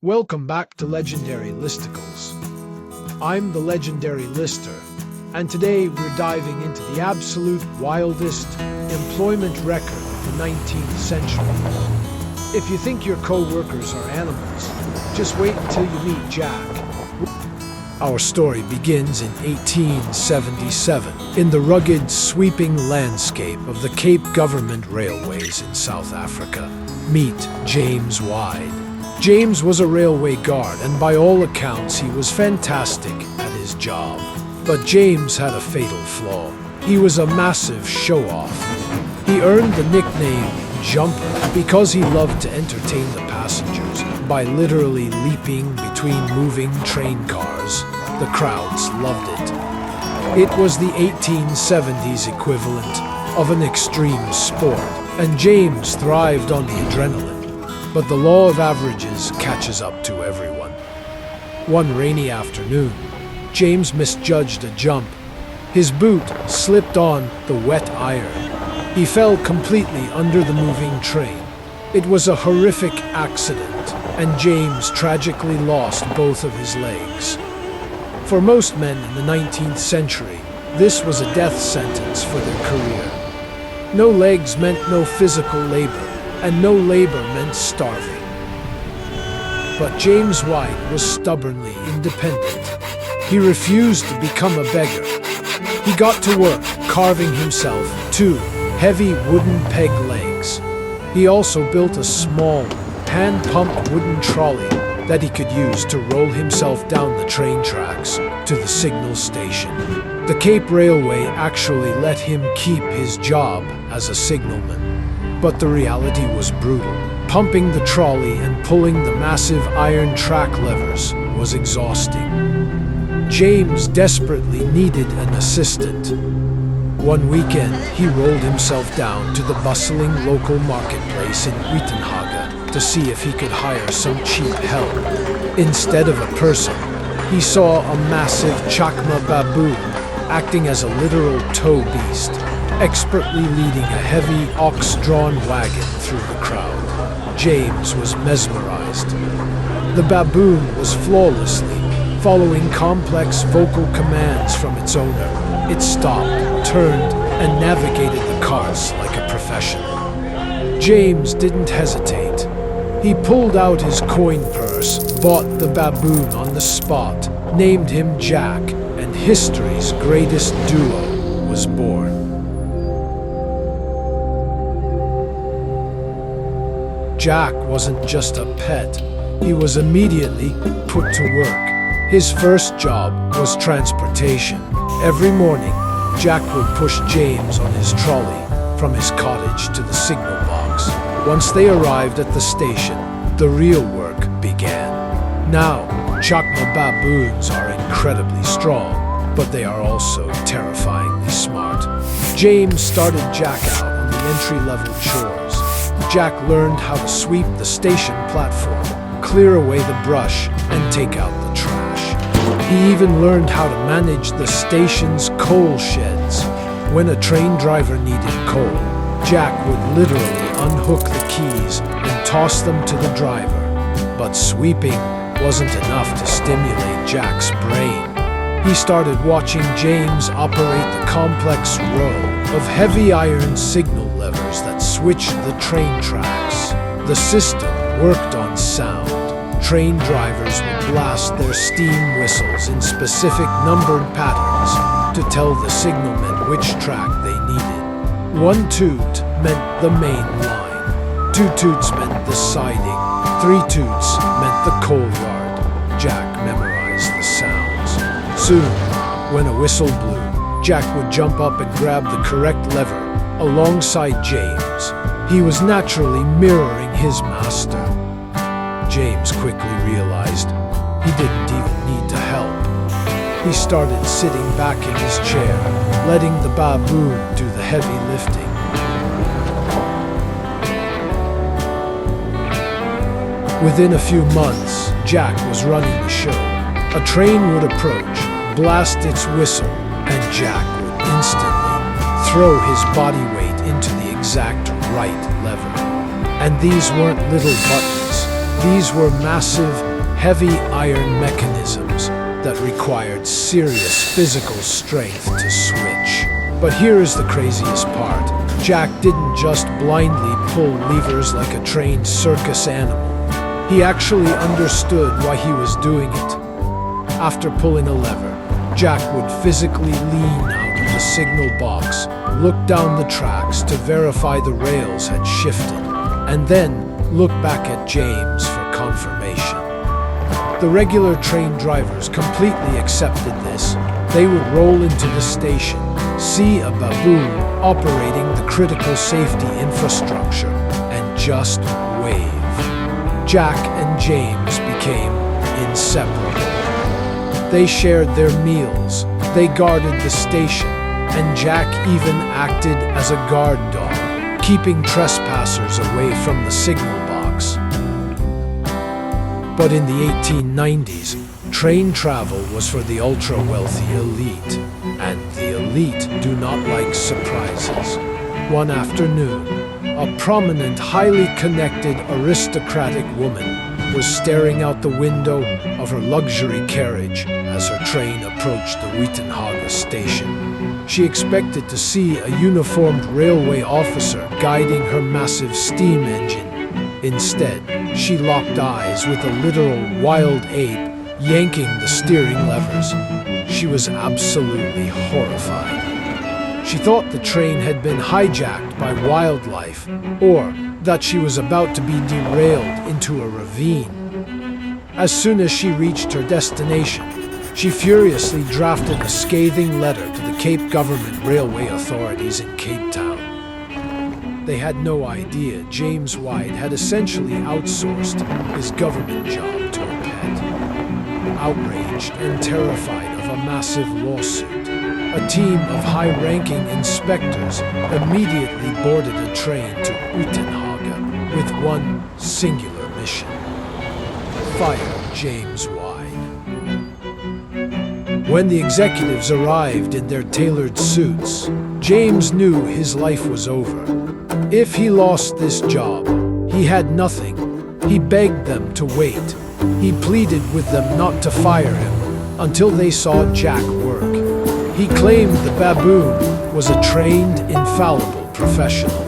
Welcome back to Legendary Listicles. I'm the Legendary Lister, and today we're diving into the absolute wildest employment record of the 19th century. If you think your co-workers are animals, just wait until you meet Jack. Our story begins in 1877 in the rugged, sweeping landscape of the Cape Government Railways in South Africa. Meet James Wide. James was a railway guard, and by all accounts he was fantastic at his job. But James had a fatal flaw. He was a massive show-off. He earned the nickname Jumper because he loved to entertain the passengers by literally leaping between moving train cars. The crowds loved it. It was the 1870s equivalent of an extreme sport, and James thrived on the adrenaline. But the law of averages catches up to everyone. One rainy afternoon, James misjudged a jump. His boot slipped on the wet iron. He fell completely under the moving train. It was a horrific accident, and James tragically lost both of his legs. For most men in the 19th century, this was a death sentence for their career. No legs meant no physical labor, and no labor meant starving. But James White was stubbornly independent. He refused to become a beggar. He got to work carving himself two heavy wooden peg legs. He also built a small, hand-pumped wooden trolley that he could use to roll himself down the train tracks to the signal station. The Cape Railway actually let him keep his job as a signalman. But the reality was brutal. Pumping the trolley and pulling the massive iron track levers was exhausting. James desperately needed an assistant. One weekend, he rolled himself down to the bustling local marketplace in Uitenhage to see if he could hire some cheap help. Instead of a person, he saw a massive Chacma baboon acting as a literal tow beast, expertly leading a heavy ox-drawn wagon through the crowd. James was mesmerized. The baboon was flawlessly following complex vocal commands from its owner. It stopped, turned, and navigated the carts like a professional. James didn't hesitate. He pulled out his coin purse, bought the baboon on the spot, named him Jack, and history's greatest duo was born. Jack wasn't just a pet. He was immediately put to work. His first job was transportation. Every morning, Jack would push James on his trolley from his cottage to the signal box. Once they arrived at the station, the real work began. Now, Chacma baboons are incredibly strong, but they are also terrifyingly smart. James started Jack out on the entry-level chores. Jack learned how to sweep the station platform, clear away the brush, and take out the trash. He even learned how to manage the station's coal sheds. When a train driver needed coal, Jack would literally unhook the keys and toss them to the driver. But sweeping wasn't enough to stimulate Jack's brain. He started watching James operate the complex row of heavy iron signal levers that switched the train tracks. The system worked on sound. Train drivers would blast their steam whistles in specific numbered patterns to tell the signalmen which track they needed. One toot meant the main line. Two toots meant the siding. Three toots meant the coal yard. Jack memorized the sounds. Soon, when a whistle blew, Jack would jump up and grab the correct lever alongside James. He was naturally mirroring his master. James quickly realized he didn't even need to help. He started sitting back in his chair, letting the baboon do the heavy lifting. Within a few months, Jack was running the show. A train would approach, blast its whistle, and Jack would instantly throw his body weight into the exact right lever. And these weren't little buttons. These were massive, heavy iron mechanisms that required serious physical strength to switch. But here is the craziest part. Jack didn't just blindly pull levers like a trained circus animal. He actually understood why he was doing it. After pulling a lever, Jack would physically lean out of the signal box, look down the tracks to verify the rails had shifted, and then look back at James for confirmation. The regular train drivers completely accepted this. They would roll into the station, see a baboon operating the critical safety infrastructure, and just wave. Jack and James became inseparable. They shared their meals, they guarded the station, and Jack even acted as a guard dog, keeping trespassers away from the signal box. But in the 1890s, train travel was for the ultra-wealthy elite, and the elite do not like surprises. One afternoon, a prominent, highly connected aristocratic woman was staring out the window of her luxury carriage as her train approached the Wittenhagen station. She expected to see a uniformed railway officer guiding her massive steam engine. Instead, she locked eyes with a literal wild ape yanking the steering levers. She was absolutely horrified. She thought the train had been hijacked by wildlife, or that she was about to be derailed into a ravine. As soon as she reached her destination, she furiously drafted a scathing letter to the Cape Government Railway authorities in Cape Town. They had no idea James White had essentially outsourced his government job to a pet. Outraged and terrified of a massive lawsuit, a team of high-ranking inspectors immediately boarded a train to Wittenhagen with one singular mission: fire James White. When the executives arrived in their tailored suits, James knew his life was over. If he lost this job, he had nothing. He begged them to wait. He pleaded with them not to fire him until they saw Jack work. He claimed the baboon was a trained, infallible professional.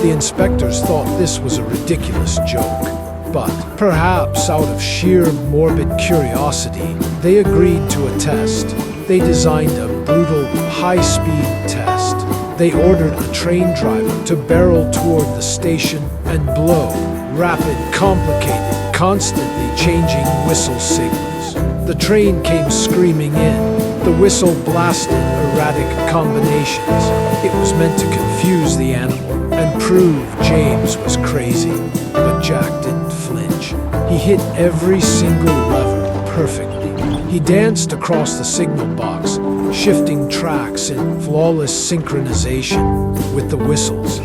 The inspectors thought this was a ridiculous joke, but perhaps out of sheer morbid curiosity, they agreed to a test. They designed a brutal, high-speed test. They ordered a train driver to barrel toward the station and blow rapid, complicated, constantly changing whistle signals. The train came screaming in. The whistle blasted erratic combinations. It was meant to confuse the animal and prove James was crazy. But Jack didn't flinch. He hit every single lever perfectly. He danced across the signal box, shifting tracks in flawless synchronization with the whistles.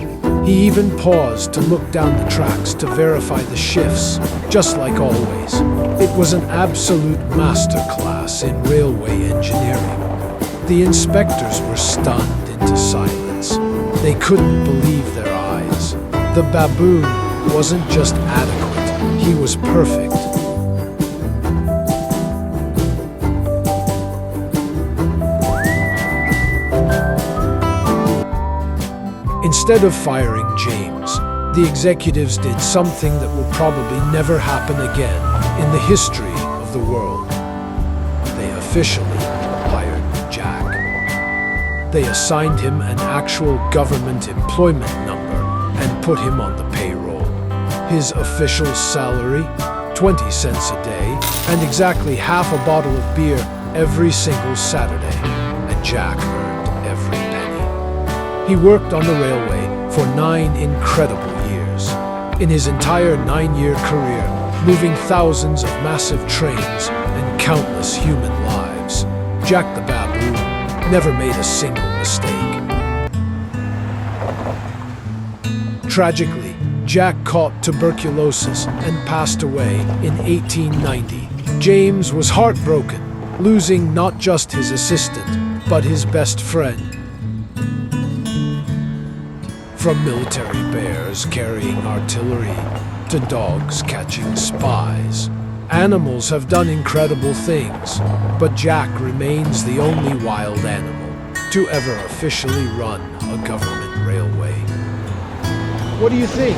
He even paused to look down the tracks to verify the shifts, just like always. It was an absolute masterclass in railway engineering. The inspectors were stunned into silence. They couldn't believe their eyes. The baboon wasn't just adequate, he was perfect. Instead of firing James, the executives did something that will probably never happen again in the history of the world. They officially hired Jack. They assigned him an actual government employment number and put him on the payroll. His official salary, 20 cents a day, and exactly half a bottle of beer every single Saturday. And Jack earned every penny. He worked on the railway for 9 incredible years. In his entire 9-year career, moving thousands of massive trains and countless human lives, Jack the Baboon never made a single mistake. Tragically, Jack caught tuberculosis and passed away in 1890. James was heartbroken, losing not just his assistant, but his best friend. From military bears carrying artillery to dogs catching spies, Animals have done incredible things, but Jack remains the only wild animal to ever officially run a government railway. What do you think?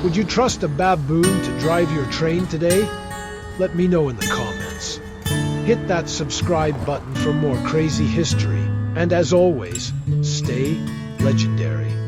Would you trust a baboon to drive your train today? Let me know in the comments. Hit that subscribe button for more crazy history, and as always, stay legendary.